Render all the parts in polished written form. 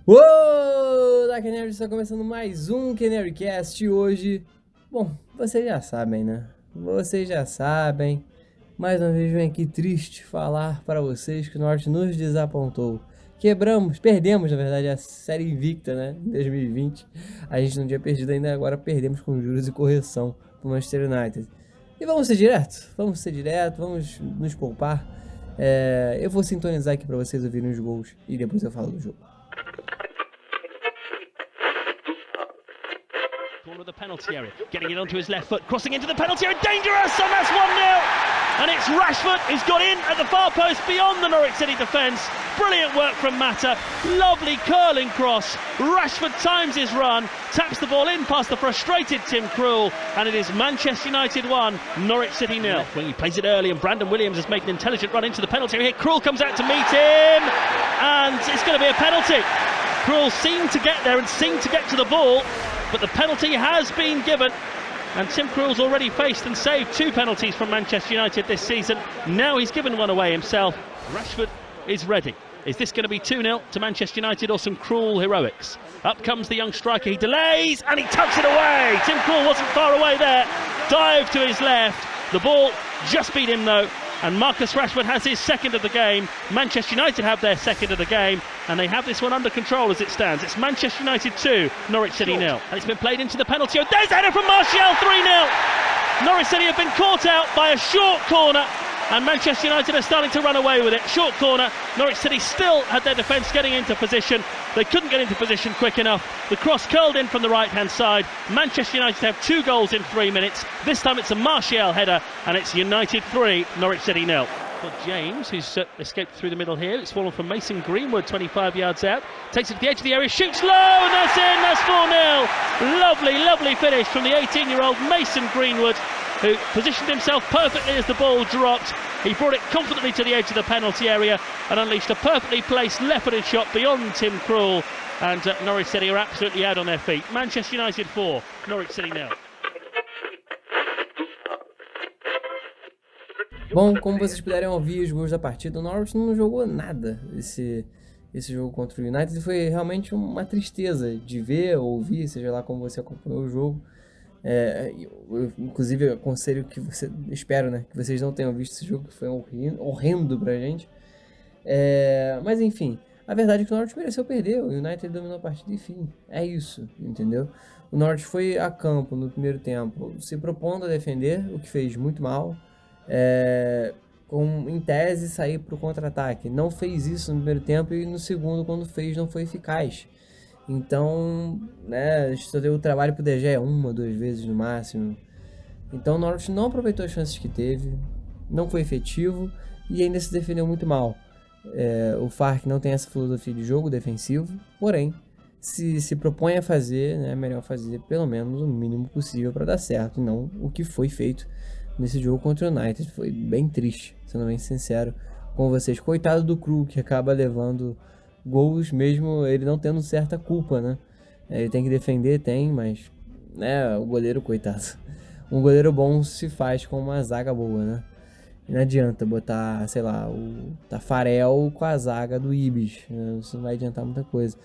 Olá, Canary! Está começando mais um CanaryCast hoje. Bom, vocês já sabem, né? Vocês já sabem. Mais uma vez venho aqui triste falar para vocês que o Norte nos desapontou. Perdemos na verdade a série invicta, né? Em 2020. A gente não tinha perdido ainda, agora perdemos com juros e correção para o Manchester United. E vamos ser direto, vamos nos poupar. Eu vou sintonizar aqui para vocês ouvirem os gols e depois eu falo do jogo. Corner of the penalty area, getting it onto his left foot, crossing into the penalty area, dangerous, and that's 1-0. And it's Rashford who's got in at the far post beyond the Norwich City defence. Brilliant work from Mata, lovely curling cross. Rashford times his run, taps the ball in past the frustrated Tim Krul, and it is Manchester United 1, Norwich City 0. When he plays it early and Brandon Williams has made an intelligent run into the penalty area, Krul comes out to meet him, and it's going to be a penalty. Krul seemed to get there and seemed to get to the ball, but the penalty has been given, and Tim Krul's already faced and saved 2 penalties from Manchester United this season. Now he's given one away himself. Rashford is ready. Is this going to be 2-0 to Manchester United or some Krul heroics? Up comes the young striker, he delays and he tucks it away. Tim Krul wasn't far away there, dive to his left. The ball just beat him though, and Marcus Rashford has his second of the game. Manchester United have their second of the game, and they have this one under control as it stands. It's Manchester United 2, Norwich City 0. And it's been played into the penalty area. There's a header from Martial, 3-0. Norwich City have been caught out by a short corner, and Manchester United are starting to run away with it. Short corner, Norwich City still had their defence getting into position. They couldn't get into position quick enough. The cross curled in from the right-hand side. Manchester United have 2 goals in 3 minutes. This time it's a Martial header, and it's United 3, Norwich City 0. But James, who's escaped through the middle here, it's fallen from Mason Greenwood 25 yards out, takes it to the edge of the area, shoots low, and that's in, that's 4-0. Lovely finish from the 18-year-old Mason Greenwood, who positioned himself perfectly as the ball dropped. He brought it confidently to the edge of the penalty area and unleashed a perfectly placed left-footed shot beyond Tim Krul, and Norwich City are absolutely out on their feet. Manchester United 4, Norwich City 0. Bom, como vocês puderem ouvir os gols da partida, o Norwich não jogou nada esse jogo contra o United, e foi realmente uma tristeza de ver, ouvir, seja lá como você acompanhou o jogo. Eu, inclusive, aconselho que espero, né, que vocês não tenham visto esse jogo, que foi horrendo pra gente. Mas enfim, a verdade é que o Norwich mereceu perder, o United dominou a partida, enfim, é isso, entendeu? O Norwich foi a campo no primeiro tempo, se propondo a defender, o que fez muito mal. Em tese, sair para o contra-ataque. Não fez isso no primeiro tempo, e no segundo, quando fez, não foi eficaz. Então, né, só deu o trabalho pro De Gea 1 ou 2 vezes no máximo. Então o Norwich não aproveitou as chances que teve, não foi efetivo e ainda se defendeu muito mal. O Farke não tem essa filosofia de jogo defensivo, porém, se propõe a fazer, né, é melhor fazer pelo menos o mínimo possível para dar certo, e não o que foi feito nesse jogo contra o United. Foi bem triste, sendo bem sincero com vocês. Coitado do Krul, que acaba levando gols mesmo ele não tendo certa culpa, né? Ele tem que defender, mas, né, o goleiro, coitado. Um goleiro bom se faz com uma zaga boa, né? E não adianta botar, sei lá, o Tafarel com a zaga do Ibis, né? Isso não vai adiantar muita coisa.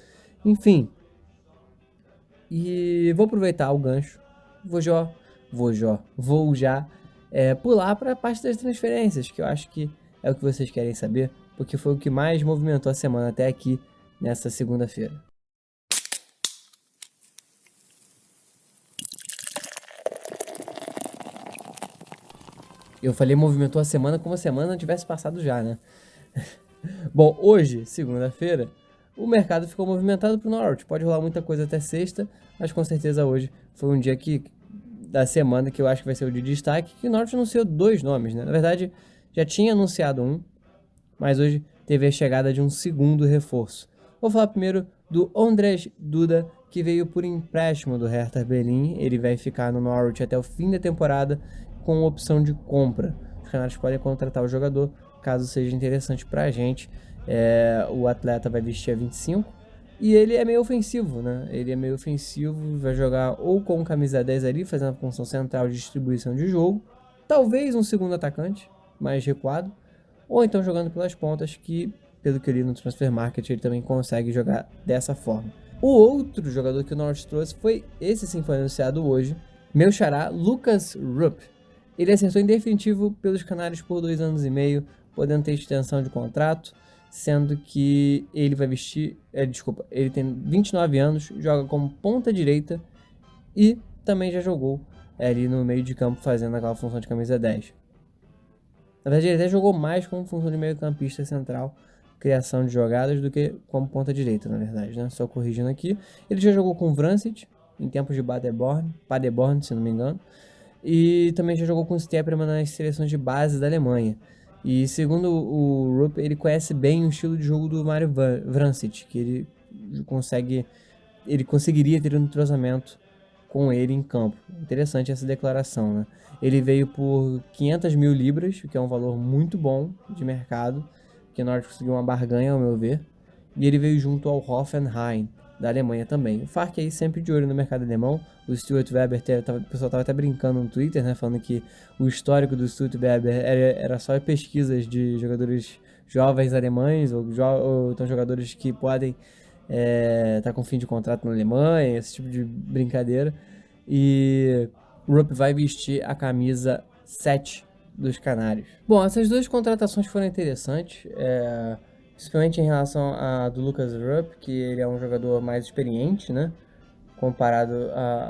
Enfim. E vou aproveitar o gancho. Vou já pular para a parte das transferências, que eu acho que é o que vocês querem saber, porque foi o que mais movimentou a semana até aqui, nessa segunda-feira. Eu falei movimentou a semana como a semana não tivesse passado já, né? Bom, hoje, segunda-feira, o mercado ficou movimentado pro Norwich. Pode rolar muita coisa até sexta, mas com certeza hoje foi um dia da semana que eu acho que vai ser o de destaque, que o Norwich anunciou 2 nomes, né? Na verdade, já tinha anunciado um, mas hoje teve a chegada de um segundo reforço. Vou falar primeiro do Ondrej Duda, que veio por empréstimo do Hertha Berlim. Ele vai ficar no Norwich até o fim da temporada com opção de compra. Os Canários podem contratar o jogador caso seja interessante pra gente. O atleta vai vestir a 25 e ele é meio ofensivo, né? Ele é meio ofensivo, vai jogar ou com camisa 10 ali, fazendo a função central de distribuição de jogo, talvez um segundo atacante mais recuado, ou então jogando pelas pontas, que pelo que eu li no Transfer Market, ele também consegue jogar dessa forma. O outro jogador que o Norwich trouxe foi, esse sim foi anunciado hoje, meu xará, Lucas Rupp. Ele acertou em definitivo pelos Canários por 2 anos e meio, podendo ter extensão de contrato, sendo que ele vai vestir, ele tem 29 anos, joga como ponta direita e também já jogou ali no meio de campo fazendo aquela função de camisa 10. Na verdade, ele até jogou mais como função de meio campista central, criação de jogadas, do que como ponta direita, na verdade, né? Só corrigindo aqui. Ele já jogou com o Vrancic, em tempos de Paderborn, se não me engano. E também já jogou com o Steppermann nas seleções de base da Alemanha. E segundo o Rupp, ele conhece bem o estilo de jogo do Mario Vrancic, que ele conseguiria ter um entrosamento com ele em campo. Interessante essa declaração, né? Ele veio por 500 mil libras, que é um valor muito bom de mercado, que o Norwich conseguiu uma barganha, ao meu ver. E ele veio junto ao Hoffenheim, da Alemanha também. O Fark aí sempre de olho no mercado alemão. O Stuart Weber, o pessoal estava até brincando no Twitter, né, falando que o histórico do Stuart Weber era só pesquisas de jogadores jovens alemães, ou então jogadores que podem estar com fim de contrato na Alemanha, esse tipo de brincadeira. E o Rupp vai vestir a camisa 7 dos Canários. Bom, essas duas contratações foram interessantes, principalmente em relação a do Lucas Rupp, que ele é um jogador mais experiente, né, comparado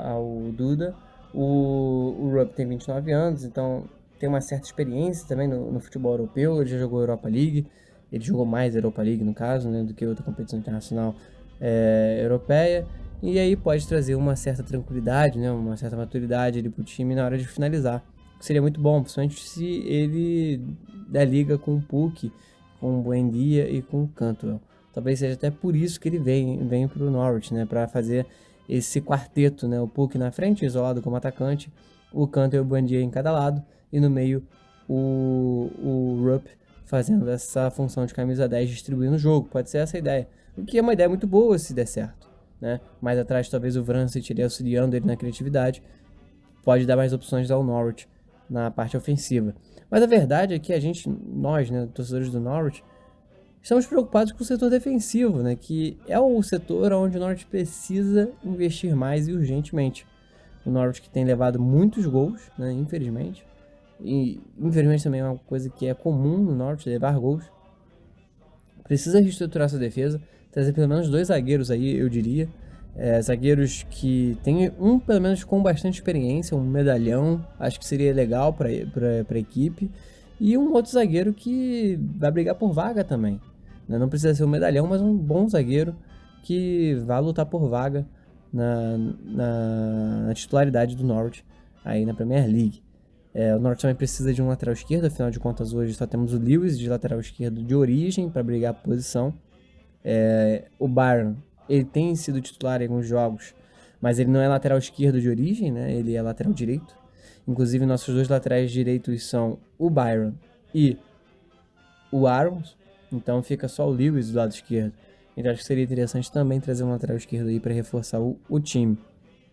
ao Duda. O Rupp tem 29 anos, então tem uma certa experiência também no futebol europeu. Ele já jogou Europa League, ele jogou mais Europa League no caso, né, do que outra competição internacional europeia. E aí pode trazer uma certa tranquilidade, né, uma certa maturidade ali pro time na hora de finalizar. Seria muito bom, principalmente se ele der liga com o Pukki, com o Buendia e com o Cantwell. Talvez seja até por isso que ele vem pro Norwich, né, para fazer esse quarteto, né, o Pukki na frente, isolado como atacante, o Cantwell e o Buendia em cada lado, e no meio o Rupp fazendo essa função de camisa 10, distribuindo o jogo. Pode ser essa a ideia, o que é uma ideia muito boa se der certo, né? Mais atrás talvez o Vrancic iria auxiliando ele na criatividade, pode dar mais opções ao Norwich na parte ofensiva. Mas a verdade é que nós, né, torcedores do Norwich, estamos preocupados com o setor defensivo, né, que é o setor onde o Norwich precisa investir mais e urgentemente. O Norwich que tem levado muitos gols, né, infelizmente, e infelizmente também é uma coisa que é comum no Norwich, levar gols. Precisa reestruturar sua defesa, trazer pelo menos 2 zagueiros aí, eu diria. Zagueiros que tem pelo menos com bastante experiência, um medalhão, acho que seria legal para a equipe, e um outro zagueiro que vai brigar por vaga também, né? Não precisa ser um medalhão, mas um bom zagueiro que vai lutar por vaga na titularidade do Norwich aí na Premier League. O Norwich também precisa de um lateral esquerdo, afinal de contas hoje só temos o Lewis de lateral esquerdo de origem para brigar a posição. O Byron, ele tem sido titular em alguns jogos, mas ele não é lateral esquerdo de origem, né? Ele é lateral direito. Inclusive, nossos 2 laterais direitos são o Byron e o Arons. Então fica só o Lewis do lado esquerdo. Então acho que seria interessante também trazer um lateral esquerdo aí para reforçar o time.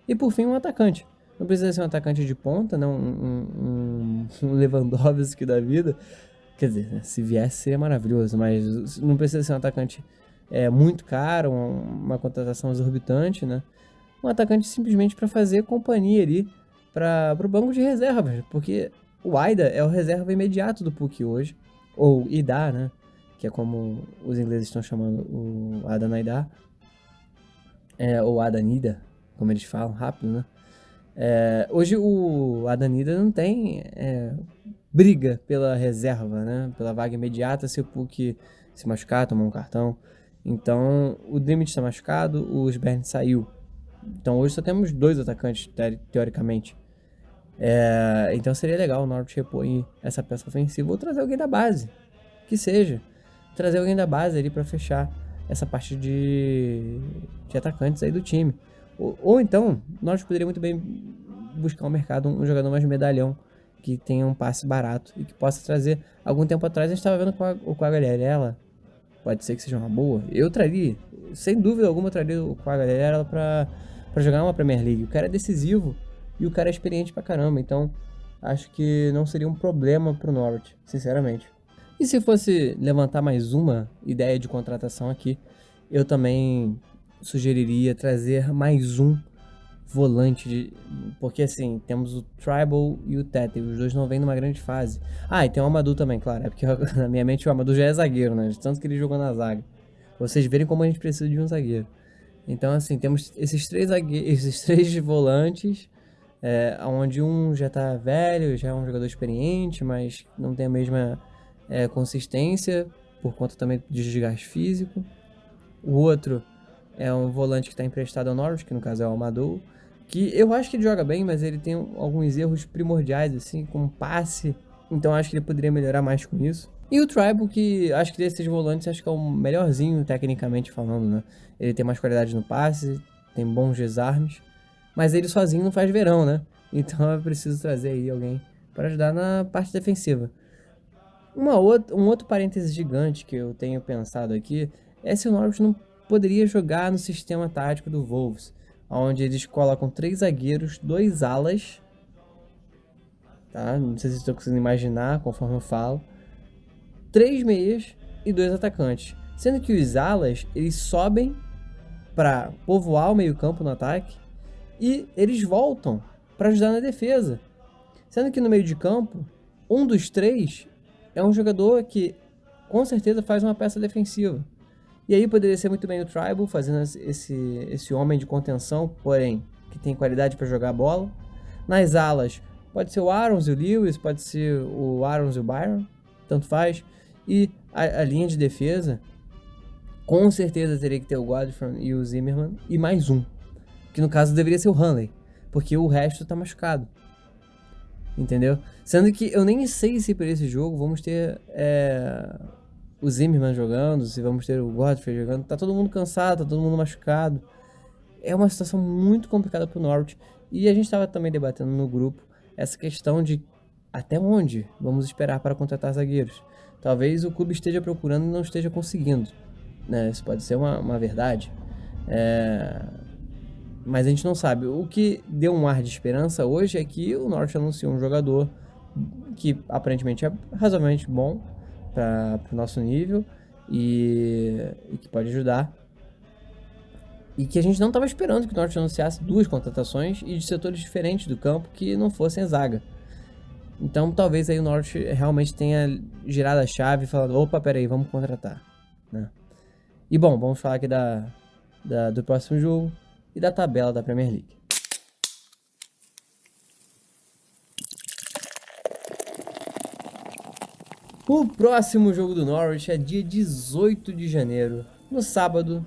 E por fim, um atacante. Não precisa ser um atacante de ponta, não um Lewandowski da vida. Quer dizer, né, se viesse seria maravilhoso, mas não precisa ser um atacante muito caro, uma contratação exorbitante, né? Um atacante simplesmente para fazer companhia ali para o banco de reservas, porque o Aida é o reserva imediato do Pukki hoje, ou Ida, né? Que é como os ingleses estão chamando o Adanida, ou Adanida, como eles falam, rápido, né? Hoje o Adanida não tem briga pela reserva, né? Pela vaga imediata se o Pukki se machucar, tomar um cartão. Então o Dimit está machucado, o Sberny saiu. Então hoje só temos 2 atacantes, teoricamente. Então seria legal o Norwich repor essa peça ofensiva ou trazer alguém da base, que seja. Trazer alguém da base ali para fechar essa parte de atacantes aí do time. Ou então, nós poderíamos muito bem buscar um mercado, um jogador mais medalhão, que tenha um passe barato e que possa trazer. Algum tempo atrás a gente estava vendo com a Quagliarella, pode ser que seja uma boa. Eu traria, sem dúvida alguma, eu traria o Quagliarella para jogar uma Premier League. O cara é decisivo e o cara é experiente pra caramba, então acho que não seria um problema pro Norwich, sinceramente. E se fosse levantar mais uma ideia de contratação aqui, eu também sugeriria trazer mais um volante, porque assim, temos o Tribal e o Tete, os dois não vêm numa grande fase. Ah, e tem o Amadou também, claro, é porque na minha mente o Amadou já é zagueiro, né, de tanto que ele jogou na zaga. Pra vocês verem como a gente precisa de um zagueiro. Então assim, temos esses três volantes, onde um já tá velho, já é um jogador experiente, mas não tem a mesma consistência, por conta também de desgaste físico. O outro é um volante que está emprestado ao Norwich, que no caso é o Amadou, que eu acho que ele joga bem, mas ele tem alguns erros primordiais, assim, como passe, então acho que ele poderia melhorar mais com isso. E o Tribal, que acho que desses volantes, acho que é o melhorzinho tecnicamente falando, né? Ele tem mais qualidade no passe, tem bons desarmes, mas ele sozinho não faz verão, né? Então é preciso trazer aí alguém para ajudar na parte defensiva. Um outro parêntese gigante que eu tenho pensado aqui é se o Norwich não poderia jogar no sistema tático do Wolves, onde eles colocam 3 zagueiros, 2 alas, tá? Não sei se vocês estão conseguindo imaginar conforme eu falo, 3 meias e 2 atacantes, sendo que os alas eles sobem para povoar o meio-campo no ataque e eles voltam para ajudar na defesa, sendo que no meio de campo um dos 3 é um jogador que com certeza faz uma peça defensiva. E aí poderia ser muito bem o Tribal fazendo esse homem de contenção, porém que tem qualidade para jogar a bola. Nas alas pode ser o Arons e o Lewis, pode ser o Arons e o Byron, tanto faz. E a linha de defesa com certeza teria que ter o Godfrey e o Zimmerman e mais um, que no caso deveria ser o Hanley, porque o resto tá machucado. Entendeu? Sendo que eu nem sei se por esse jogo vamos ter o Zimmerman jogando, se vamos ter o Godfrey jogando. Tá todo mundo cansado, tá todo mundo machucado. É uma situação muito complicada pro Norwich. E a gente estava também debatendo no grupo essa questão de até onde vamos esperar para contratar zagueiros. Talvez o clube esteja procurando e não esteja conseguindo, né? Isso pode ser uma verdade. Mas a gente não sabe. O que deu um ar de esperança hoje é que o Norwich anunciou um jogador que aparentemente é razoavelmente bom para o nosso nível e que pode ajudar. E que a gente não estava esperando que o Norwich anunciasse 2 contratações e de setores diferentes do campo que não fossem zaga. Então talvez aí o Norwich realmente tenha girado a chave e falado, opa, peraí, vamos contratar, né? E bom, vamos falar aqui do próximo jogo e da tabela da Premier League. O próximo jogo do Norwich é dia 18 de janeiro, no sábado.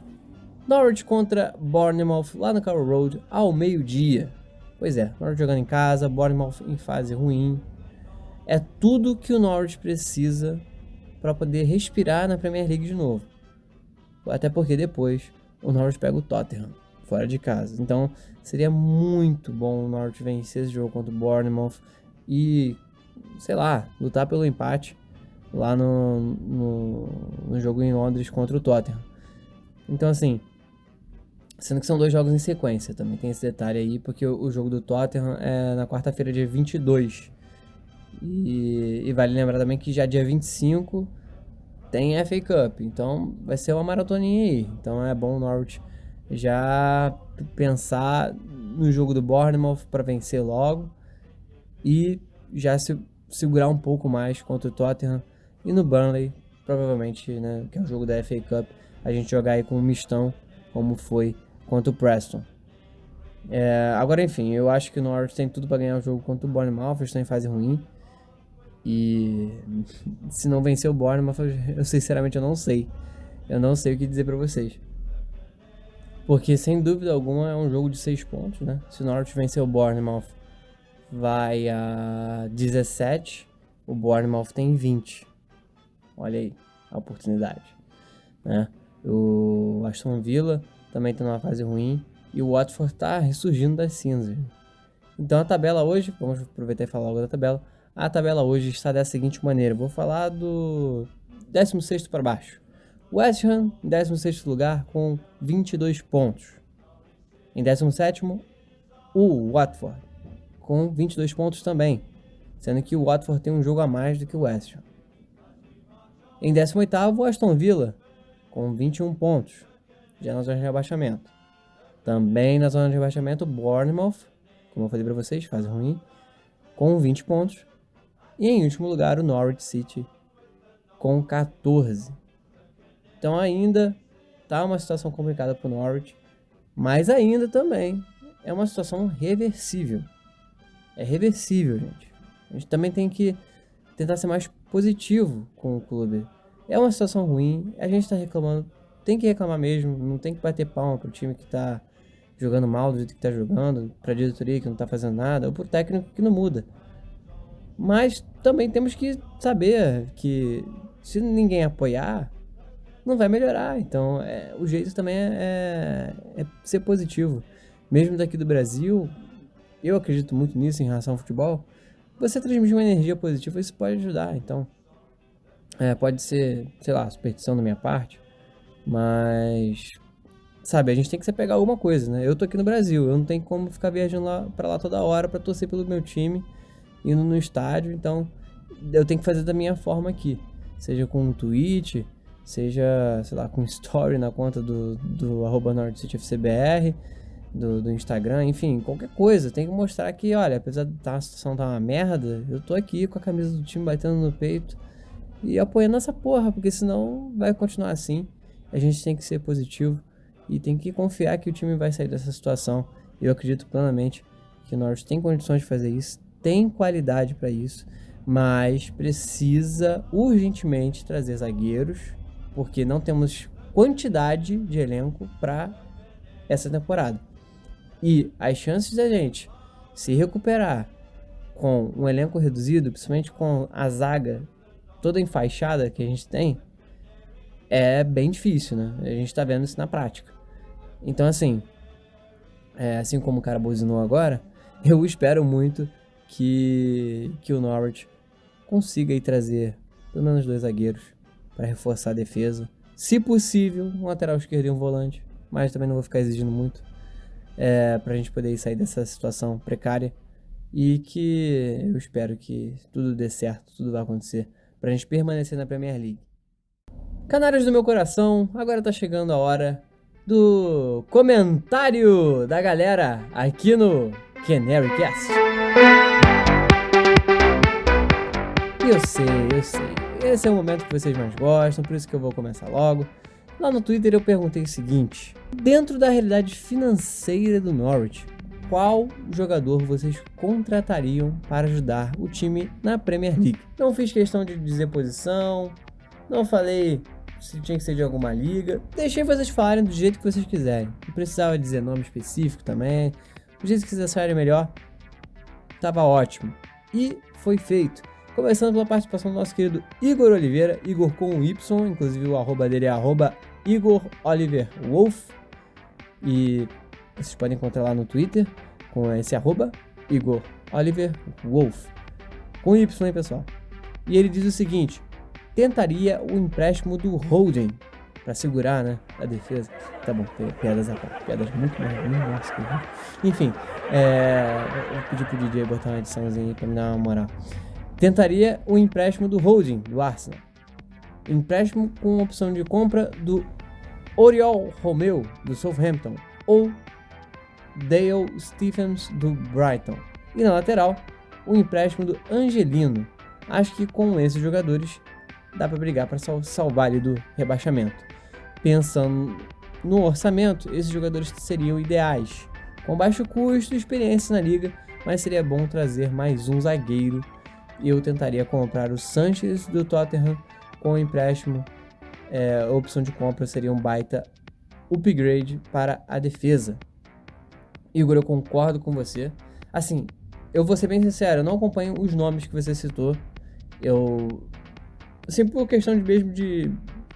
Norwich contra Bournemouth, lá no Carroll Road, ao meio-dia. Pois é, Norwich jogando em casa, Bournemouth em fase ruim. É tudo que o Norwich precisa para poder respirar na Premier League de novo. Até porque depois o Norwich pega o Tottenham fora de casa. Então seria muito bom o Norwich vencer esse jogo contra o Bournemouth e, sei lá, lutar pelo empate lá no jogo em Londres contra o Tottenham. Então assim, sendo que são 2 jogos em sequência, também tem esse detalhe aí, porque o jogo do Tottenham é na quarta-feira, dia 22. E vale lembrar também que já dia 25 tem FA Cup, então vai ser uma maratoninha aí. Então é bom o Norwich já pensar no jogo do Bournemouth para vencer logo e já se segurar um pouco mais contra o Tottenham e no Burnley, provavelmente, né, que é o jogo da FA Cup, a gente jogar aí com um mistão, como foi contra o Preston. Agora, enfim, eu acho que o Norwich tem tudo para ganhar o jogo contra o Bournemouth, eles estão em fase ruim. E se não vencer o Bournemouth, eu sinceramente eu não sei. Eu não sei o que dizer para vocês. Porque sem dúvida alguma é um jogo de 6 pontos, né? Se o Norwich vencer o Bournemouth, vai a 17. O Bournemouth tem 20. Olha aí a oportunidade, né? O Aston Villa também está numa fase ruim. E o Watford está ressurgindo das cinzas. Então a tabela hoje, vamos aproveitar e falar logo da tabela. A tabela hoje está da seguinte maneira. Vou falar do 16º para baixo. West Ham em 16º lugar com 22 pontos. Em 17º, o Watford com 22 pontos também. Sendo que o Watford tem um jogo a mais do que o West Ham. Em 18º, o Aston Villa, com 21 pontos, já na zona de rebaixamento. Também na zona de rebaixamento, o Bournemouth, como eu falei para vocês, fase ruim, com 20 pontos. E em último lugar, o Norwich City, com 14. Então ainda tá uma situação complicada para o Norwich, mas ainda também é uma situação reversível. É reversível, gente. A gente também tem que tentar ser mais positivo com o clube. É uma situação ruim, a gente tá reclamando, tem que reclamar mesmo, não tem que bater palma pro time que tá jogando mal do jeito que tá jogando, pra diretoria que não tá fazendo nada, ou pro técnico que não muda. Mas também temos que saber que se ninguém apoiar, não vai melhorar. Então, o jeito também é ser positivo. Mesmo daqui do Brasil, eu acredito muito nisso em relação ao futebol. Você transmitir uma energia positiva, isso pode ajudar. Então, pode ser, sei lá, superstição da minha parte, mas, sabe, a gente tem que se pegar alguma coisa, né? Eu tô aqui no Brasil, eu não tenho como ficar viajando pra lá toda hora pra torcer pelo meu time, indo no estádio, então eu tenho que fazer da minha forma aqui, seja com um tweet, seja, sei lá, com story na conta do @NorwichCityFCBR, do Instagram, enfim, qualquer coisa. Tem que mostrar que, olha, apesar da situação tá uma merda, eu tô aqui com a camisa do time batendo no peito e apoiando essa porra, porque senão vai continuar assim. A gente tem que ser positivo e tem que confiar que o time vai sair dessa situação. Eu acredito plenamente que o Norwich tem condições de fazer isso, tem qualidade para isso, mas precisa urgentemente trazer zagueiros, porque não temos quantidade de elenco para essa temporada. E as chances da gente se recuperar com um elenco reduzido, principalmente com a zaga toda enfaixada que a gente tem, é bem difícil, né? A gente tá vendo isso na prática. Então, assim como o cara buzinou agora, eu espero muito que o Norwich consiga aí trazer pelo menos 2 zagueiros para reforçar a defesa. Se possível, um lateral esquerdo e um volante, mas também não vou ficar exigindo muito, pra gente poder sair dessa situação precária, e que eu espero que tudo dê certo, tudo vai acontecer pra gente permanecer na Premier League. Canários do meu coração, agora tá chegando a hora do comentário da galera aqui no CanaryCast. Eu sei, esse é o momento que vocês mais gostam, por isso que eu vou começar logo. Lá no Twitter eu perguntei o seguinte: dentro da realidade financeira do Norwich, qual jogador vocês contratariam para ajudar o time na Premier League? Não fiz questão de dizer posição, não falei se tinha que ser de alguma liga, deixei vocês falarem do jeito que vocês quiserem. Não precisava dizer nome específico também, do jeito que vocês acharem melhor, tava ótimo. E foi feito. Começando pela participação do nosso querido Igor Oliveira, Igor com Y, inclusive o arroba dele é @IgorOliverWolf, e vocês podem encontrar lá no Twitter com esse @IgorOliverWolf, com Y, hein, pessoal. E ele diz o seguinte: tentaria o empréstimo do Holding para segurar, né, a defesa. Tá bom, piadas à parte, piadas muito mais, nossa, enfim, eu pedi pro DJ botar uma ediçãozinha aí pra me dar uma moral. Tentaria o empréstimo do Holding, do Arsenal. Empréstimo com opção de compra do Oriol Romeu, do Southampton, ou Dale Stephens, do Brighton. E na lateral, o empréstimo do Angelino. Acho que com esses jogadores dá para brigar para salvar ali do rebaixamento. Pensando no orçamento, esses jogadores seriam ideais, com baixo custo e experiência na liga, mas seria bom trazer mais um zagueiro. Eu tentaria comprar o Sanchez do Tottenham com o empréstimo. A opção de compra seria um baita upgrade para a defesa. Igor, eu concordo com você. Assim, eu vou ser bem sincero, eu não acompanho os nomes que você citou. Assim, por questão de mesmo de...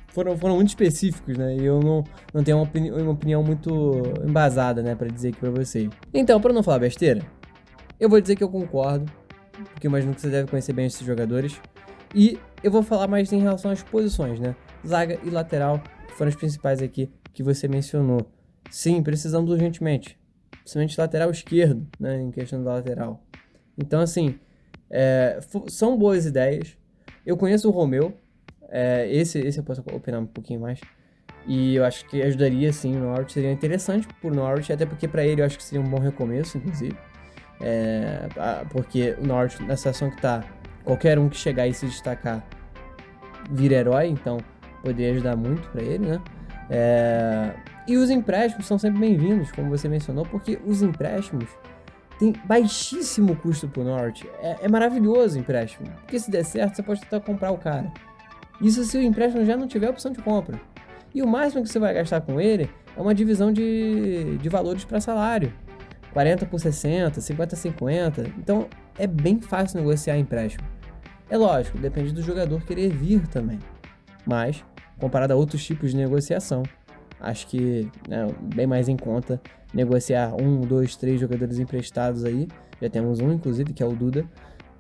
Foram muito específicos, né? E eu não tenho uma opinião muito embasada, né, pra dizer aqui pra você. Então, pra não falar besteira, eu vou dizer que eu concordo, porque eu imagino que você deve conhecer bem esses jogadores. E eu vou falar mais em relação às posições, né? Zaga e lateral, que foram as principais aqui que você mencionou. Sim, precisamos urgentemente. Principalmente lateral esquerdo, né? Em questão da lateral. Então, assim, são boas ideias. Eu conheço o Romeu. Esse eu posso opinar um pouquinho mais. E eu acho que ajudaria, sim, o Norwich. Seria interessante pro Norwich, até porque pra ele eu acho que seria um bom recomeço, inclusive. Porque o Norwich, na situação que tá, qualquer um que chegar e se destacar vira herói, então poderia ajudar muito pra ele, né? E os empréstimos são sempre bem-vindos, como você mencionou, porque os empréstimos têm baixíssimo custo pro Norwich. É maravilhoso o empréstimo, porque se der certo, você pode tentar comprar o cara. Isso se o empréstimo já não tiver opção de compra. E o máximo que você vai gastar com ele é uma divisão de valores para salário. 40 por 60, 50 50. Então é bem fácil negociar empréstimo. É lógico, depende do jogador querer vir também. Mas, comparado a outros tipos de negociação, acho que bem mais em conta negociar 1, 2, 3 jogadores emprestados aí. Já temos um, inclusive, que é o Duda.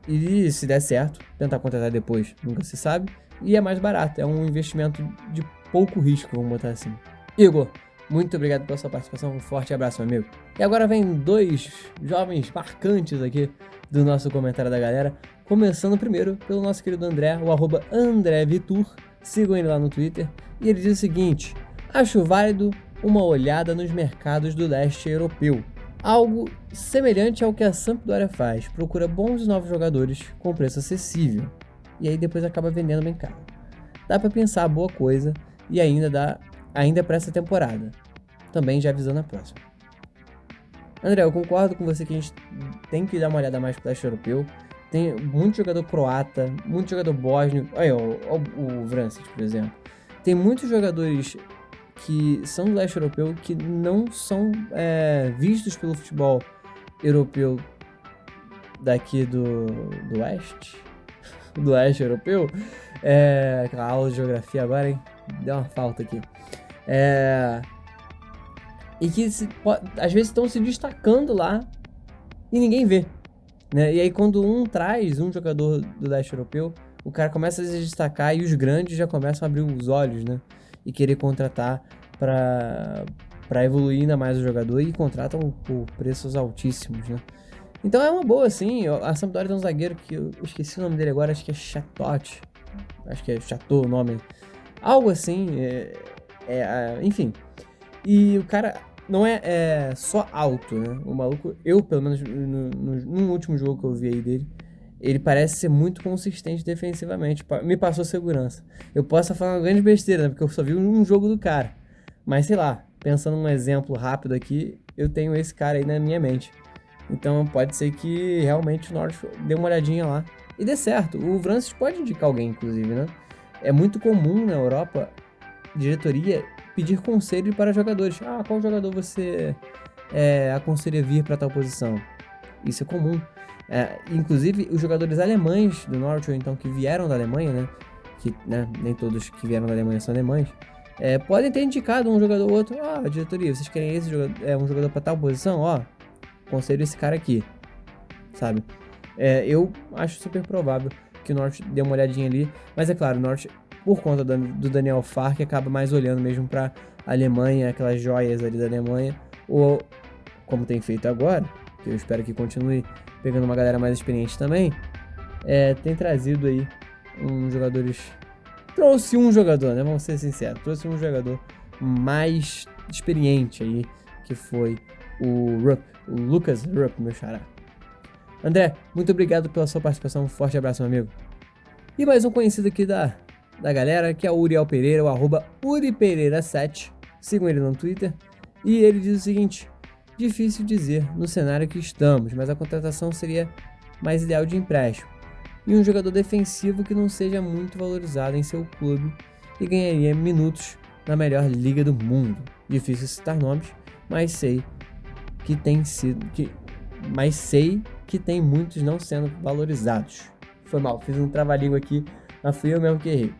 E se der certo, tentar contratar depois, nunca se sabe. E é mais barato, é um investimento de pouco risco, vamos botar assim. Igor, muito obrigado pela sua participação, um forte abraço, meu amigo. E agora vem 2 jovens marcantes aqui do nosso comentário da galera. Começando primeiro pelo nosso querido André, o @AndréVitur. Sigam ele lá no Twitter. E ele diz o seguinte: acho válido uma olhada nos mercados do leste europeu. Algo semelhante ao que a Sampdoria faz, procura bons e novos jogadores com preço acessível. E aí depois acaba vendendo bem caro. Dá pra pensar boa coisa e ainda para essa temporada. Também já avisando a próxima. André, eu concordo com você que a gente tem que dar uma olhada mais pro leste europeu. Tem muito jogador croata, muito jogador bósnio. Olha o Vrancic, por exemplo. Tem muitos jogadores que são do leste europeu que não são vistos pelo futebol europeu daqui do oeste. Do oeste europeu. Aquela aula de geografia agora, hein? Deu uma falta aqui. E que às vezes estão se destacando lá e ninguém vê, né? E aí quando traz um jogador do leste europeu, o cara começa a se destacar e os grandes já começam a abrir os olhos, né? E querer contratar para evoluir ainda mais o jogador, e contratam por preços altíssimos, né? Então é uma boa, sim. A Sampdoria tem um zagueiro que eu esqueci o nome dele agora, acho que é Chatot. Acho que é Chateau o nome. Algo assim, enfim. E o cara não é só alto, né? O maluco, eu pelo menos no último jogo que eu vi aí dele, ele parece ser muito consistente defensivamente. Me passou segurança. Eu posso falar uma grande besteira, né? Porque eu só vi um jogo do cara. Mas sei lá, pensando num exemplo rápido aqui, eu tenho esse cara aí na minha mente. Então pode ser que realmente o Norwich dê uma olhadinha lá e dê certo. O Vrancic pode indicar alguém, inclusive, né? É muito comum na Europa, diretoria pedir conselho para jogadores. Qual jogador você aconselha vir para tal posição? Isso é comum. Inclusive, os jogadores alemães do Norwich, ou então que vieram da Alemanha, né? Que nem todos que vieram da Alemanha são alemães. Podem ter indicado um jogador ou outro. Diretoria, vocês querem esse jogador, um jogador para tal posição? Aconselho esse cara aqui, sabe? Eu acho super provável que o Norwich dê uma olhadinha ali, mas é claro, o Norwich, por conta do Daniel Farke, acaba mais olhando mesmo pra Alemanha, aquelas joias ali da Alemanha, ou como tem feito agora, que eu espero que continue pegando uma galera mais experiente também, tem trazido aí trouxe um jogador, né, vamos ser sinceros, trouxe um jogador mais experiente aí, que foi o Lucas Rupp, meu xará. André, muito obrigado pela sua participação, um forte abraço, meu amigo. E mais um conhecido aqui da galera, que é o Uriel Pereira, o @UriPereira7, sigam ele no Twitter, e ele diz o seguinte: difícil dizer no cenário que estamos, mas a contratação seria mais ideal de empréstimo, e um jogador defensivo que não seja muito valorizado em seu clube e ganharia minutos na melhor liga do mundo. Difícil citar nomes, mas sei que tem muitos não sendo valorizados. Foi mal, fiz um trava-língua aqui, mas fui eu mesmo que errei.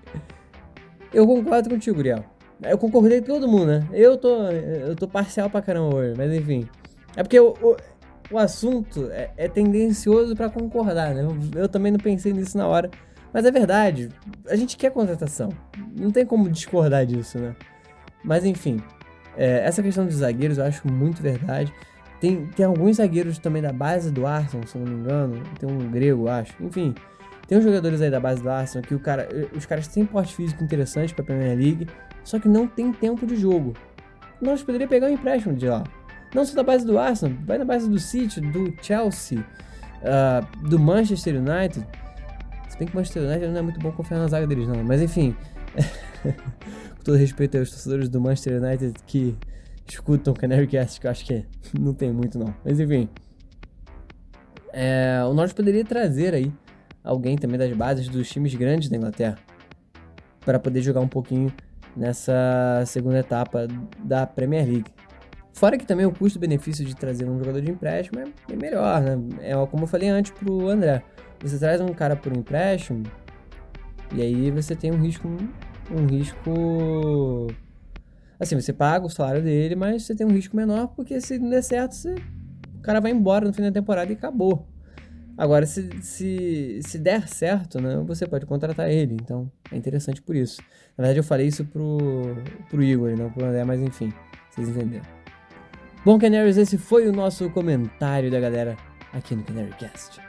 Eu concordo contigo, Uriel. Eu concordei com todo mundo, né? Eu tô parcial pra caramba hoje, mas enfim. É porque o assunto é tendencioso pra concordar, né? Eu também não pensei nisso na hora, mas é verdade. A gente quer contratação. Não tem como discordar disso, né? Mas enfim, essa questão dos zagueiros eu acho muito verdade. Tem alguns zagueiros também da base do Arsenal, se eu não me engano. Tem um grego, acho. Enfim, Tem uns jogadores aí da base do Arsenal que os caras têm porte físico interessante pra Premier League, só que não tem tempo de jogo. Nós poderíamos pegar um empréstimo de lá. Não só da base do Arsenal, vai na base do City, do Chelsea, do Manchester United. Se bem que o Manchester United não é muito bom confiar na zaga deles não, mas enfim. Com todo respeito aos torcedores do Manchester United que escutam o Canarycast, que eu acho que não tem muito não. Mas enfim. O Norwich poderia trazer aí alguém também das bases dos times grandes da Inglaterra para poder jogar um pouquinho nessa segunda etapa da Premier League. Fora que também o custo-benefício de trazer um jogador de empréstimo é melhor, né? Como eu falei antes pro André, você traz um cara por empréstimo e aí você tem um risco assim, você paga o salário dele, mas você tem um risco menor porque se não der certo, o cara vai embora no fim da temporada e acabou. Agora, se der certo, né, você pode contratar ele, então é interessante por isso. Na verdade, eu falei isso pro Igor, não pro André, mas enfim, vocês entenderam. Bom, Canaries, esse foi o nosso comentário da galera aqui no Canarycast.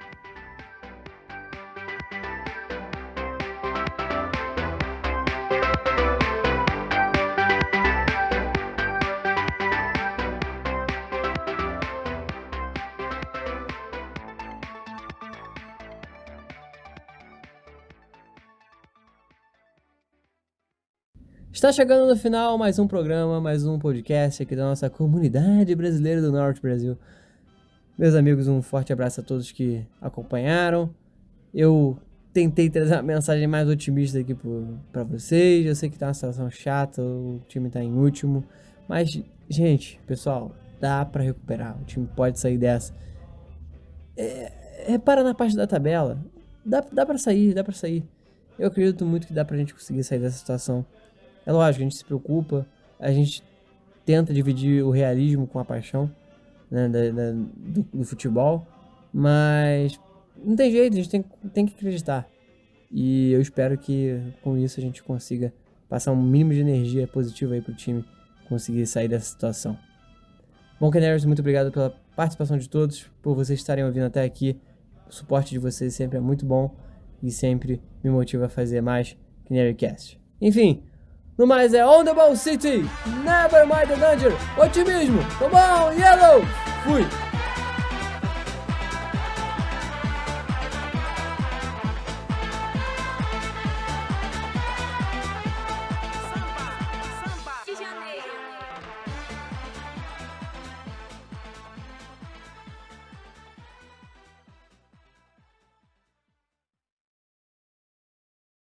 Está chegando no final mais um programa, mais um podcast aqui da nossa comunidade brasileira do Norte Brasil. Meus amigos, um forte abraço a todos que acompanharam. Eu tentei trazer uma mensagem mais otimista aqui para vocês. Eu sei que tá uma situação chata, o time tá em último. Mas, gente, pessoal, dá para recuperar. O time pode sair dessa. Repara na parte da tabela. Dá para sair, dá para sair. Eu acredito muito que dá pra gente conseguir sair dessa situação. É lógico, a gente se preocupa, a gente tenta dividir o realismo com a paixão, né, do futebol, mas não tem jeito, a gente tem que acreditar. E eu espero que com isso a gente consiga passar um mínimo de energia positiva aí pro time conseguir sair dessa situação. Bom, Canaries, muito obrigado pela participação de todos, por vocês estarem ouvindo até aqui. O suporte de vocês sempre é muito bom e sempre me motiva a fazer mais Canarycast. Enfim, no mais é On The Ball City, Never Mind the Danger, otimismo, come on, Yellow, fui!